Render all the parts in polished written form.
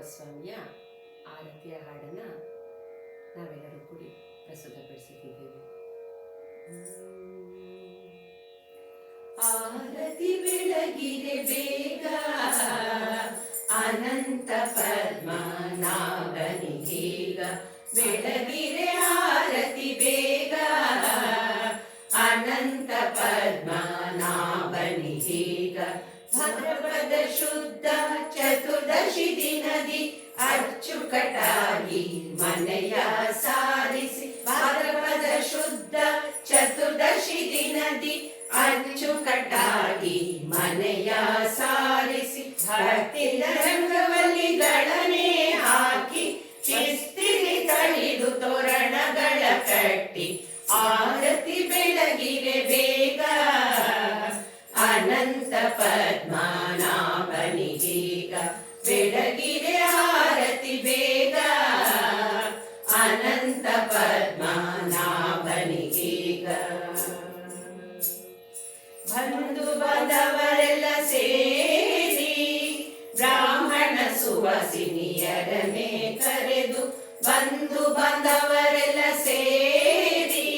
ಸ್ವಾಮಿಯ ಆರತಿಯ ಹಾಡನ್ನು ನಾವೆಲ್ಲರೂ ಕೂಡಿ ಪ್ರಸ್ತುತಪಡಿಸುತ್ತಿದ್ದೇವೆ. ಆರತಿ ಬೆಳಗಿರೆ ಬೇಗ ಅನಂತ ಪದ್ಮನಾಭನಿಗೀಗ, ಬೆಳಗಿರೆ ಆರತಿ ಬೇಗ ಅನಂತ ಪದ್ಮನಾಭನಿಗೀಗ. ಭಾದ್ರಪದ ಶುದ್ಧ ಚತುರ್ದಶಿ ದಿನದಿ ಅಚ್ಚುಕಟ್ಟಾಗಿ ಮನೆಯ ಸಾರಿಸಿ, ಭಾದ್ರಪದ ಶುದ್ಧ ಚತುರ್ದಶಿ ದಿನದಿ ಅಚ್ಚುಕಟ್ಟಾಗಿ ಮನೆಯ ಸಾರಿಸಿ, ಭಕ್ತಿಯ ರಂಗವಲ್ಲಿಗಳನ್ನೇ ಹಾಕಿ ಶಿಸ್ತಿಲಿ ತಳಿದು ತೋರಣಗಳ ಕಟ್ಟಿ, ಆರತಿ ಬೆಳಗಿರೆ ಬೇಗ ಅನಂತ ಪದ್ಮನಾಭನಿಗೀಗ, ಬೆಳಗಿರೆ ಆರತಿ ಬೇಗ ಅನಂತ ಪದ್ಮನಾಭನಿಗೀಗ. ಬಂಧು ಬಾಂಧವರೆಲ್ಲ ಸೇರಿ ಬ್ರಾಹ್ಮಣ ಸುವಾಸಿನಿಯರನ್ನೇ ಕರೆದು, ಬಂಧು ಬಾಂಧವರೆಲ್ಲ ಸೇರಿ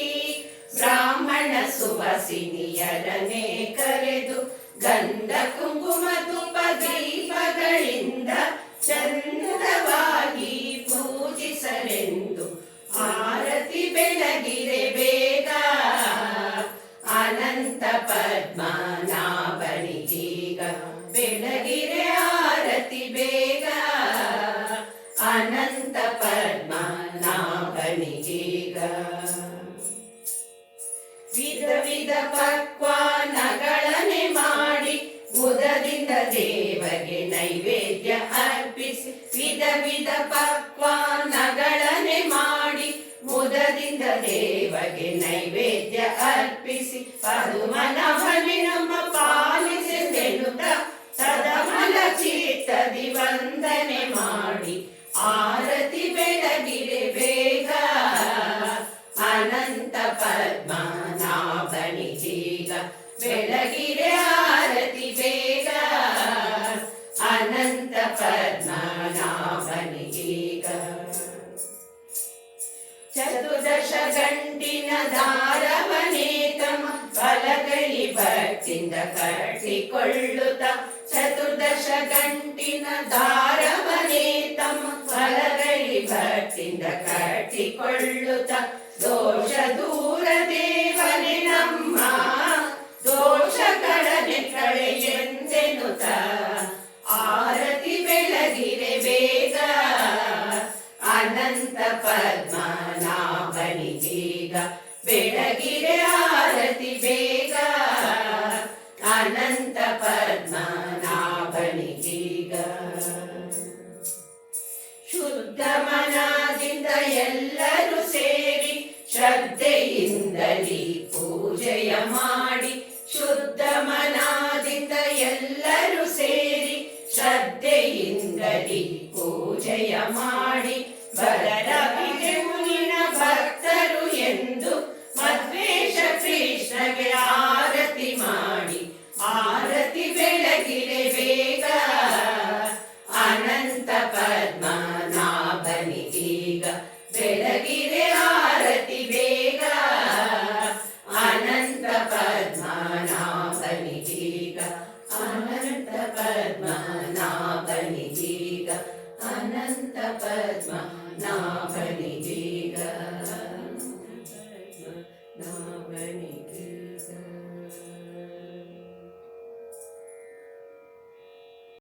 ಬ್ರಾಹ್ಮಣ ಸುವಾಸಿನಿಯರನ್ನೇ ಕರೆದು, ಗಂಧ ಕುಂಕುಮ ತುಪ್ಪ ದೀಪಗಳಿಂದ ಚಂದವಾಗಿ ಪೂಜಿಸಲೆಂದು, ಆರತಿ ಬೆಳಗಿರೆ ಬೇಗ ಅನಂತ ಪದ್ಮನಾಭನಿಗೀಗ, ಬೆಳಗಿರೆ ಆರತಿ ಬೇಗ ಅನಂತ ಪದ್ಮನಾಭನಿಗೀಗ. ವಿಧ ವಿಧ ಪಕ್ವಾನಗಳನ್ನೇ ಮಾಡಿ ಮುದದಿಂದ ದೇವಗೆ ನೈವೇದ್ಯ ಅರ್ಪಿಸಿ, ವಿಧ ವಿಧ ಪಕ್ವಾನಗಳನ್ನೇ ಮಾಡಿ ಮುದದಿಂದ ದೇವಗೆ ನೈವೇದ್ಯ ಅರ್ಪಿಸಿ, ಪದುಮನಾಭನೇ ನಮ್ಮ ಪಾಲಿಸೆಂದೆನ್ನುತ್ತ ಸದಮಲ ಚಿತ್ತದಿ ವಂದನೆ ಮಾಡಿ, ಆರತಿ ಬೆಳಗಿರೆ ಬೇಗ ಅನಂತ ಪದ್ಮನಾಭನಿಗೀಗ, ಬೆಳಗಿರೆ ಆರತಿ ಬೇಗ ಅನಂತ ಪದ್ಮನಾಭನಿಗೀಗ. ಚತುರ್ದಶ ಗಂಟಿನ ದಾರವನೇ ತಮ್ಮ ಬಲಗೈ ಭಕ್ತಿಯಿಂದ ಕಟ್ಟಿಕೊಳ್ಳುತ್ತ, ಚತುರ್ದಶ ಗಂಟಿನ ದಾರವನೇ ತಮ್ಮ ಬಲಗೈ ಭಕ್ತಿಯಿಂದ ಕಟ್ಟಿಕೊಳ್ಳುತ್ತ, ದೋಷ ದೂರ ದೇವನೇ ನಮ್ಮ ದೋಷಗಳನೆ ಕಳೆಯೆಂದೆನ್ನುತ್ತ, ಆರತಿ ಬೆಳಗಿರೆ ಬೇಗ ಅನಂತ ಪದ್ಮನಾಭನಿಗೀಗ, ಬೆಳಗಿರೆ ಆರತಿ ಬೇಗ ಅನಂತ ಪದ್ಮನಾಭನಿಗೀಗ. ಶುದ್ಧ ಮನದಿಂದ ಎಲ್ಲರೂ ಸೇರಿ ಶ್ರದ್ಧೆಯಿಂದಲೇ ಪೂಜೆಯ ಮಾಡಿ, ಶುದ್ಧ ಮನದಿಂದ ಎಲ್ಲರೂ ಸೇರಿ ಶ್ರದ್ಧೆಯಿಂದಲೇ ಪೂಜೆಯ ಮಾಡಿ, ಬರರವಿಗೆ ಮುನಿನ ಭಕ್ತರು ಎಂದು ಮಧ್ವೇಶ ಕೃಷ್ಣಗೆ ಆರತಿ ಮಾಡಿ, ಆರತಿ ಬೆಳಗಿರೆ ಬೇಗ ಅನಂತ ಪದ್ಮನಾಭನಿಗೀಗ, ಬೆಳಗಿರೆ ಆರತಿ ಬೇಗ ಅನಂತ ಪದ್ಮನಾಭನಿಗೀಗ, ಅನಂತ ಪದ್ಮನಾಭನಿಗೀಗ, ಅನಂತ ಪದ್ಮನಾಭನಿಗೀಗ.